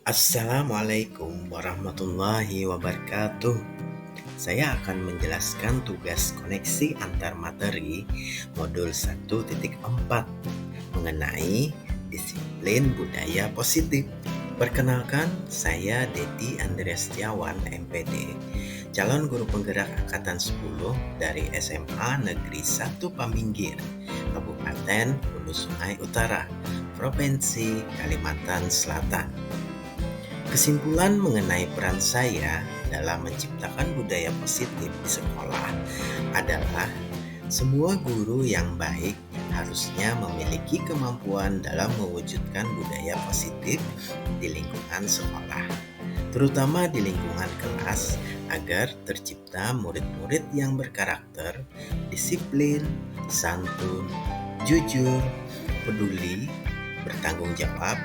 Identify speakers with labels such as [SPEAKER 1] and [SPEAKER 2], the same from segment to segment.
[SPEAKER 1] Assalamualaikum warahmatullahi wabarakatuh. Saya akan menjelaskan tugas koneksi antar materi modul 1.4 mengenai disiplin budaya positif. Perkenalkan, saya Dedi Andreas Setiawan, MPD, calon guru penggerak angkatan 10 dari SMA Negeri 1 Paminggir, Kabupaten Hulu Sungai Utara, Provinsi Kalimantan Selatan. Kesimpulan mengenai peran saya dalam menciptakan budaya positif di sekolah adalah semua guru yang baik harusnya memiliki kemampuan dalam mewujudkan budaya positif di lingkungan sekolah, terutama di lingkungan kelas, agar tercipta murid-murid yang berkarakter, disiplin, santun, jujur, peduli, bertanggung jawab,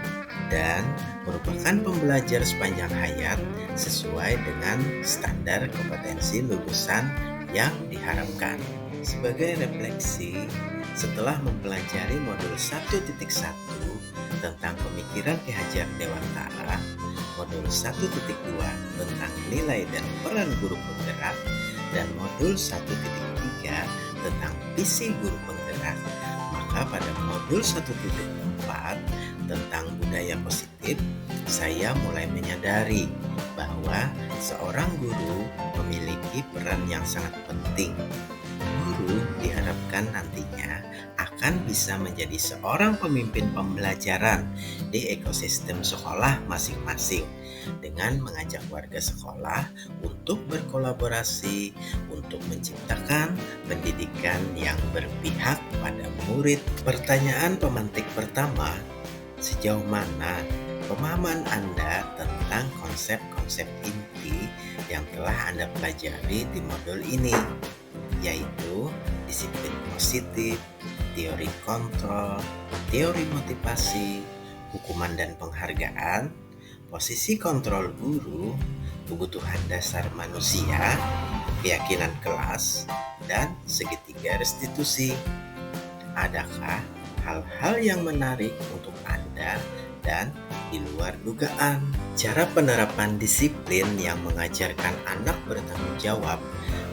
[SPEAKER 1] dan merupakan pembelajar sepanjang hayat sesuai dengan standar kompetensi lulusan yang diharapkan. Sebagai refleksi, setelah mempelajari modul 1.1 tentang pemikiran Ki Hajar Dewantara, modul 1.2 tentang nilai dan peran guru penggerak, dan modul 1.3 tentang visi guru penggerak, maka pada modul 1.4 tentang budaya positif, saya mulai menyadari bahwa seorang guru memiliki peran yang sangat penting. Guru diharapkan nantinya akan bisa menjadi seorang pemimpin pembelajaran di ekosistem sekolah masing-masing dengan mengajak warga sekolah untuk berkolaborasi untuk menciptakan pendidikan yang berpihak pada murid. Pertanyaan pemantik pertama, sejauh mana pemahaman Anda tentang konsep-konsep inti yang telah Anda pelajari di modul ini, yaitu disiplin positif, teori kontrol, teori motivasi, hukuman dan penghargaan, posisi kontrol guru, kebutuhan dasar manusia, keyakinan kelas, dan segitiga restitusi. Adakah hal-hal yang menarik untuk Anda dan di luar dugaan? Cara penerapan disiplin yang mengajarkan anak bertanggung jawab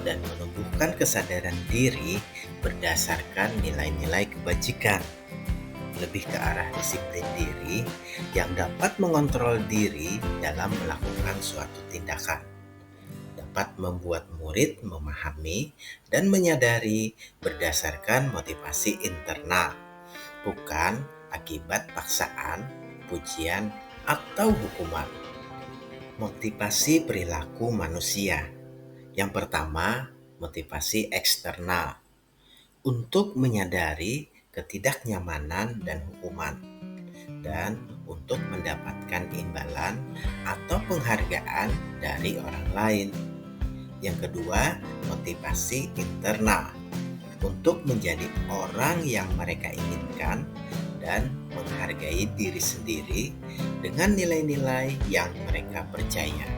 [SPEAKER 1] dan menumbuhkan kesadaran diri berdasarkan nilai-nilai kebajikan, lebih ke arah disiplin diri yang dapat mengontrol diri dalam melakukan suatu tindakan, dapat membuat murid memahami dan menyadari berdasarkan motivasi internal, bukan akibat paksaan, pujian, atau hukuman. Motivasi perilaku manusia. Yang pertama, motivasi eksternal. Untuk menyadari ketidaknyamanan dan hukuman, dan untuk mendapatkan imbalan atau penghargaan dari orang lain. Yang kedua, motivasi internal. Untuk menjadi orang yang mereka inginkan dan menghargai diri sendiri dengan nilai-nilai yang mereka percaya.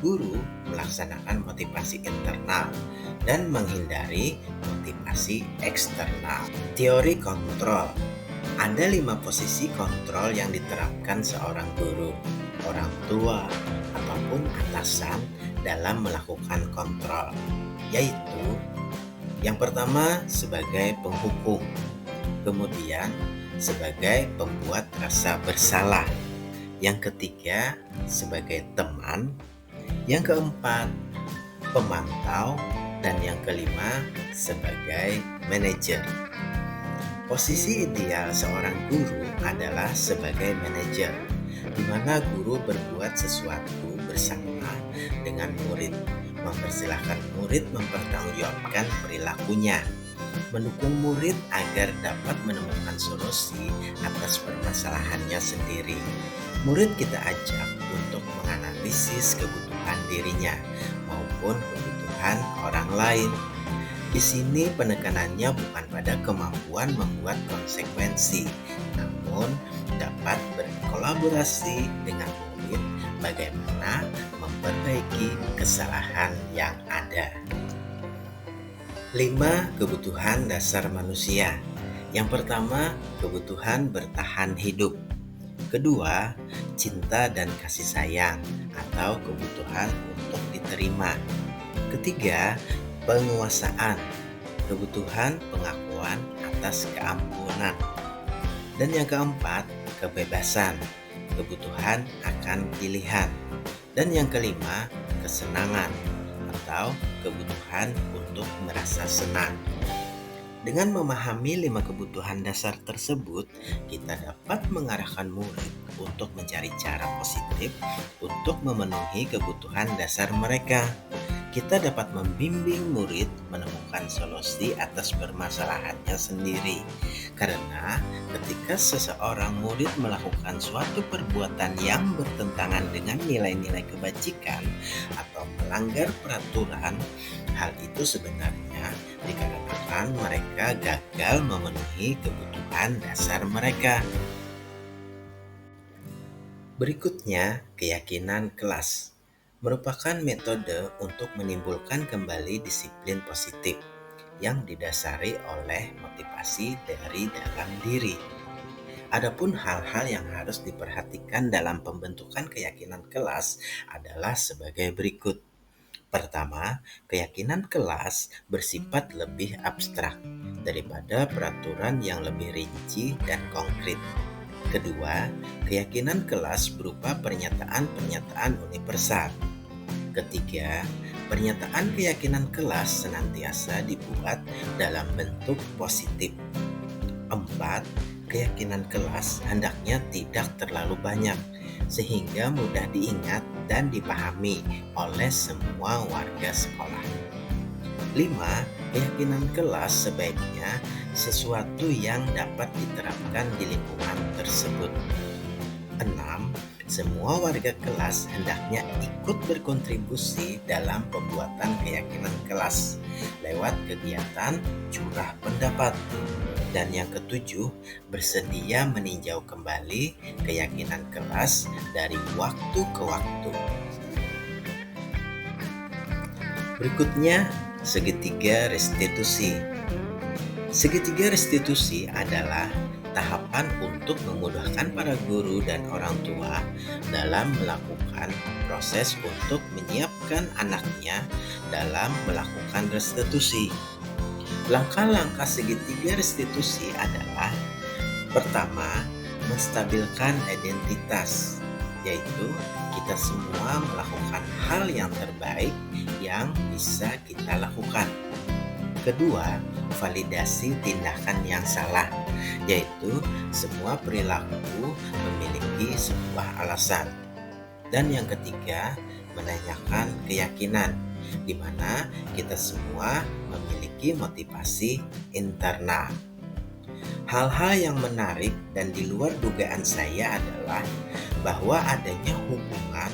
[SPEAKER 1] Guru melaksanakan motivasi internal dan menghindari motivasi eksternal. Teori kontrol. Ada 5 posisi kontrol yang diterapkan seorang guru, orang tua, ataupun atasan dalam melakukan kontrol, yaitu yang pertama sebagai penghukum, kemudian sebagai pembuat rasa bersalah, yang ketiga sebagai teman, yang keempat pemantau, dan yang kelima sebagai manajer. Posisi ideal seorang guru adalah sebagai manajer, di mana guru berbuat sesuatu bersama dengan murid, mempersilahkan murid mempertanggungjawabkan perilakunya, mendukung murid agar dapat menemukan solusi atas permasalahannya sendiri. Murid kita ajak untuk menganalisis kebutuhan dirinya maupun kebutuhan orang lain. Di sini penekanannya bukan pada kemampuan membuat konsekuensi, namun dapat berkolaborasi dengan murid bagaimana memperbaiki kesalahan yang ada. 5 kebutuhan dasar manusia. Yang pertama, kebutuhan bertahan hidup. Kedua, cinta dan kasih sayang atau kebutuhan untuk diterima. Ketiga, penguasaan, kebutuhan pengakuan atas keampunan. Dan yang keempat, kebebasan, kebutuhan akan pilihan. Dan yang kelima, kesenangan atau kebutuhan untuk merasa senang. Dengan memahami 5 kebutuhan dasar tersebut, kita dapat mengarahkan murid untuk mencari cara positif untuk memenuhi kebutuhan dasar mereka. Kita dapat membimbing murid menemukan solusi atas permasalahannya sendiri. Karena ketika seseorang murid melakukan suatu perbuatan yang bertentangan dengan nilai-nilai kebajikan atau melanggar peraturan, hal itu sebenarnya dikarenakan mereka gagal memenuhi kebutuhan dasar mereka. Berikutnya, keyakinan kelas merupakan metode untuk menimbulkan kembali disiplin positif yang didasari oleh motivasi dari dalam diri. Adapun hal-hal yang harus diperhatikan dalam pembentukan keyakinan kelas adalah sebagai berikut. Pertama, keyakinan kelas bersifat lebih abstrak daripada peraturan yang lebih rinci dan konkret. Kedua, keyakinan kelas berupa pernyataan-pernyataan universal. Ketiga, pernyataan keyakinan kelas senantiasa dibuat dalam bentuk positif. 4. Keyakinan kelas hendaknya tidak terlalu banyak, sehingga mudah diingat dan dipahami oleh semua warga sekolah. 5. Keyakinan kelas sebaiknya sesuatu yang dapat diterapkan di lingkungan tersebut. 6. Semua warga kelas hendaknya ikut berkontribusi dalam pembuatan keyakinan kelas lewat kegiatan curah pendapat. Dan yang ketujuh, bersedia meninjau kembali keyakinan kelas dari waktu ke waktu. Berikutnya, segitiga restitusi. Segitiga restitusi adalah tahapan untuk memudahkan para guru dan orang tua dalam melakukan proses untuk menyiapkan anaknya dalam melakukan restitusi. Langkah-langkah segitiga restitusi adalah: pertama, menstabilkan identitas, yaitu kita semua melakukan hal yang terbaik yang bisa kita lakukan. Kedua, validasi tindakan yang salah, yaitu semua perilaku memiliki sebuah alasan. Dan yang ketiga, menanyakan keyakinan, di mana kita semua memiliki motivasi internal. Hal-hal yang menarik dan di luar dugaan saya adalah bahwa adanya hubungan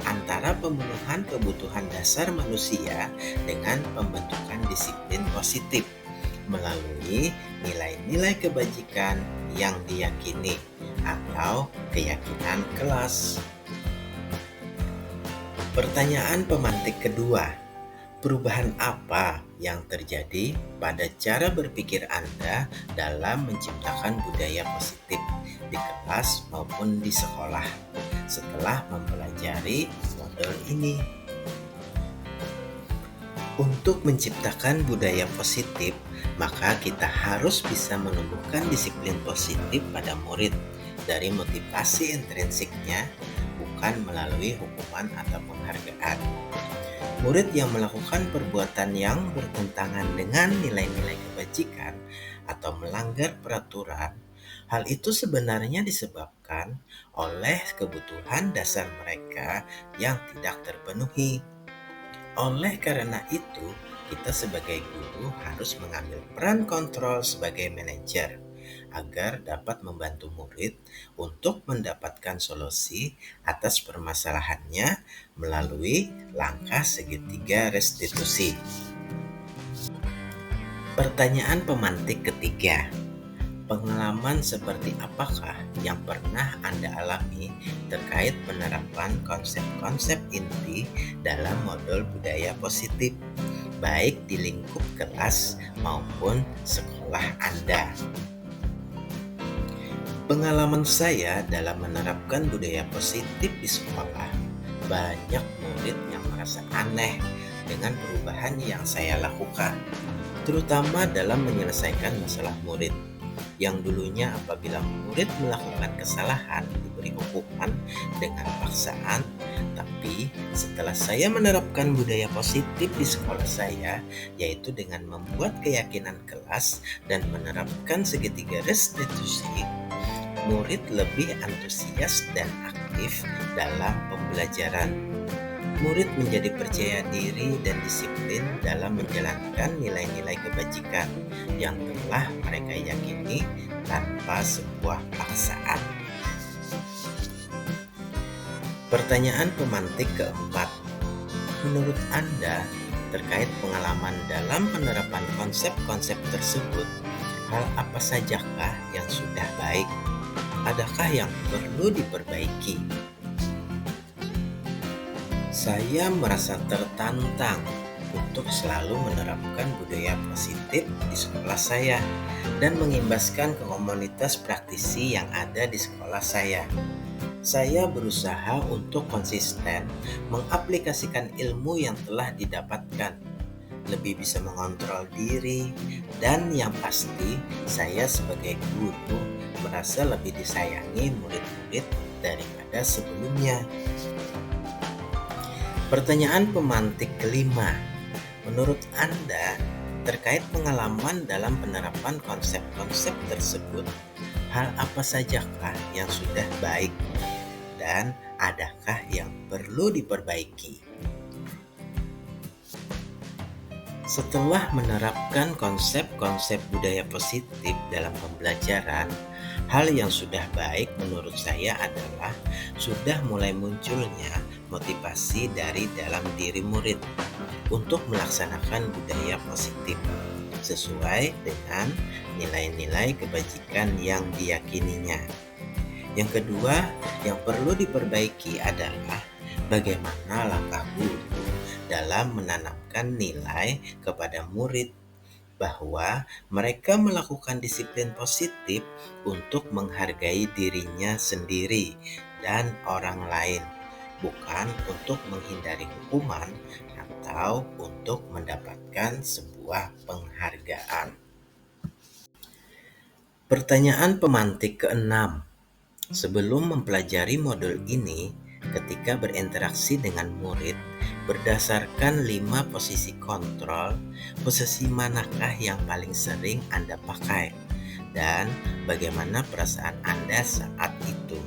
[SPEAKER 1] antara pemenuhan kebutuhan dasar manusia dengan pembentukan disiplin positif melalui nilai-nilai kebajikan yang diyakini atau keyakinan kelas. Pertanyaan pemantik kedua, perubahan apa yang terjadi pada cara berpikir Anda dalam menciptakan budaya positif di kelas maupun di sekolah setelah mempelajari model ini? Untuk menciptakan budaya positif, maka kita harus bisa menumbuhkan disiplin positif pada murid dari motivasi intrinsiknya, bukan melalui hukuman atau penghargaan. Murid yang melakukan perbuatan yang bertentangan dengan nilai-nilai kebajikan atau melanggar peraturan, hal itu sebenarnya disebabkan oleh kebutuhan dasar mereka yang tidak terpenuhi. Oleh karena itu, kita sebagai guru harus mengambil peran kontrol sebagai manajer agar dapat membantu murid untuk mendapatkan solusi atas permasalahannya melalui langkah segitiga restitusi. Pertanyaan pemantik ketiga, pengalaman seperti apakah yang pernah Anda alami terkait penerapan konsep-konsep inti dalam modul budaya positif, baik di lingkup kelas maupun sekolah Anda? Pengalaman saya dalam menerapkan budaya positif di sekolah, banyak murid yang merasa aneh dengan perubahan yang saya lakukan, terutama dalam menyelesaikan masalah murid. Yang dulunya apabila murid melakukan kesalahan diberi hukuman dengan paksaan, tapi setelah saya menerapkan budaya positif di sekolah saya, yaitu dengan membuat keyakinan kelas dan menerapkan segitiga restitusi, murid lebih antusias dan aktif dalam pembelajaran. Murid menjadi percaya diri dan disiplin dalam menjalankan nilai-nilai kebajikan yang telah mereka yakini tanpa sebuah paksaan. Pertanyaan pemantik keempat. Menurut Anda, terkait pengalaman dalam penerapan konsep-konsep tersebut, hal apa sajakah yang sudah baik? Adakah yang perlu diperbaiki? Saya merasa tertantang untuk selalu menerapkan budaya positif di sekolah saya dan mengimbaskan ke komunitas praktisi yang ada di sekolah saya. Saya berusaha untuk konsisten mengaplikasikan ilmu yang telah didapatkan, lebih bisa mengontrol diri, dan yang pasti saya sebagai guru merasa lebih disayangi murid-murid daripada sebelumnya. Pertanyaan pemantik kelima. Menurut Anda, terkait pengalaman dalam penerapan konsep-konsep tersebut, hal apa sajakah yang sudah baik dan adakah yang perlu diperbaiki? Setelah menerapkan konsep-konsep budaya positif dalam pembelajaran, hal yang sudah baik menurut saya adalah sudah mulai munculnya motivasi dari dalam diri murid untuk melaksanakan budaya positif sesuai dengan nilai-nilai kebajikan yang diyakininya. Yang kedua, yang perlu diperbaiki adalah bagaimana langkah guru dalam menanamkan nilai kepada murid bahwa mereka melakukan disiplin positif untuk menghargai dirinya sendiri dan orang lain, bukan untuk menghindari hukuman atau untuk mendapatkan sebuah penghargaan. Pertanyaan pemantik keenam. Sebelum mempelajari modul ini, ketika berinteraksi dengan murid, berdasarkan 5 posisi kontrol, posisi manakah yang paling sering Anda pakai? Dan bagaimana perasaan Anda saat itu?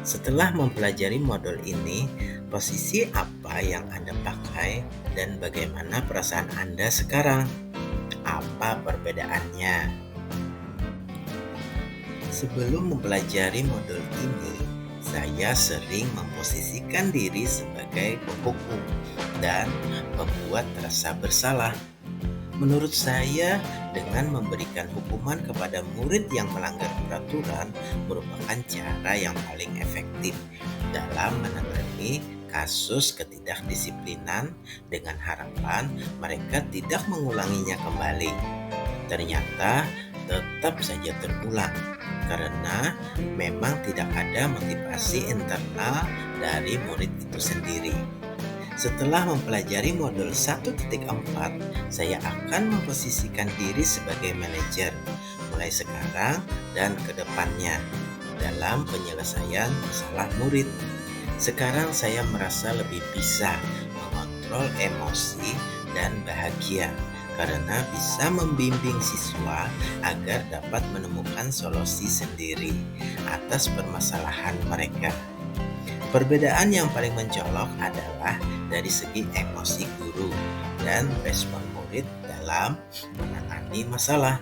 [SPEAKER 1] Setelah mempelajari modul ini, posisi apa yang Anda pakai dan bagaimana perasaan Anda sekarang? Apa perbedaannya? Sebelum mempelajari modul ini, saya sering memposisikan diri sebagai penghukum dan membuat rasa bersalah. Menurut saya, dengan memberikan hukuman kepada murid yang melanggar peraturan merupakan cara yang paling efektif dalam menangani kasus ketidakdisiplinan dengan harapan mereka tidak mengulanginya kembali. Ternyata tetap saja terulang karena memang tidak ada motivasi internal dari murid itu sendiri. Setelah mempelajari modul 1.4, saya akan memposisikan diri sebagai manajer mulai sekarang dan ke depannya dalam penyelesaian masalah murid. Sekarang saya merasa lebih bisa mengontrol emosi dan bahagia karena bisa membimbing siswa agar dapat menemukan solusi sendiri atas permasalahan mereka. Perbedaan yang paling mencolok adalah dari segi emosi guru dan respon murid dalam menangani masalah.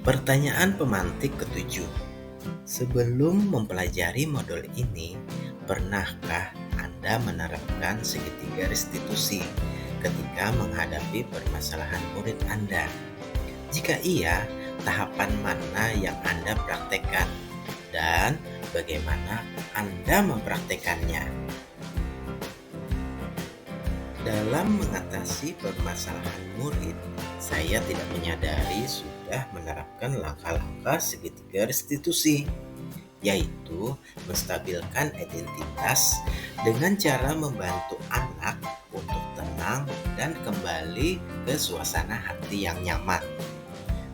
[SPEAKER 1] Pertanyaan pemantik ketujuh. Sebelum mempelajari modul ini, pernahkah Anda menerapkan segitiga restitusi ketika menghadapi permasalahan murid Anda? Jika iya, tahapan mana yang Anda praktekkan dan bagaimana Anda mempraktekannya? Dalam mengatasi permasalahan murid, saya tidak menyadari sudah menerapkan langkah-langkah segitiga restitusi, yaitu menstabilkan identitas dengan cara membantu anak untuk tenang dan kembali ke suasana hati yang nyaman.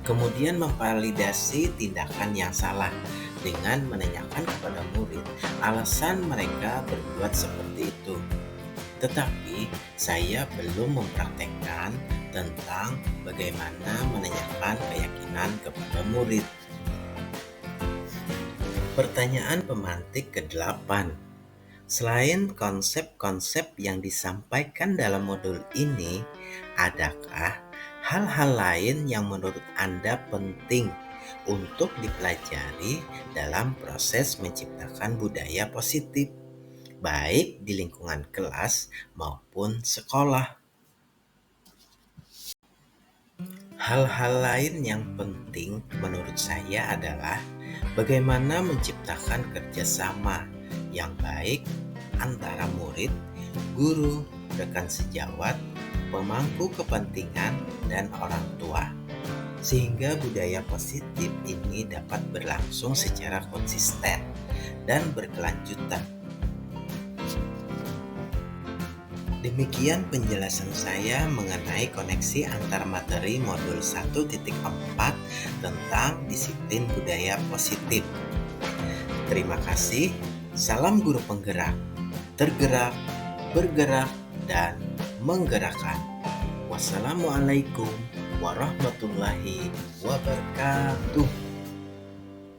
[SPEAKER 1] Kemudian memvalidasi tindakan yang salah dengan menanyakan kepada murid alasan mereka berbuat seperti itu. Tetapi saya belum mempraktekkan tentang bagaimana menanyakan keyakinan kepada murid. Pertanyaan pemantik ke-8. Selain konsep-konsep yang disampaikan dalam modul ini, adakah hal-hal lain yang menurut Anda penting untuk dipelajari dalam proses menciptakan budaya positif, baik di lingkungan kelas maupun sekolah? Hal-hal lain yang penting menurut saya adalah bagaimana menciptakan kerjasama yang baik antara murid, guru, rekan sejawat, pemangku kepentingan, dan orang tua, sehingga budaya positif ini dapat berlangsung secara konsisten dan berkelanjutan. Demikian penjelasan saya mengenai koneksi antar materi modul 1.4 tentang disiplin budaya positif. Terima kasih. Salam guru penggerak, tergerak, bergerak, dan menggerakkan. Wassalamualaikum warahmatullahi wabarakatuh.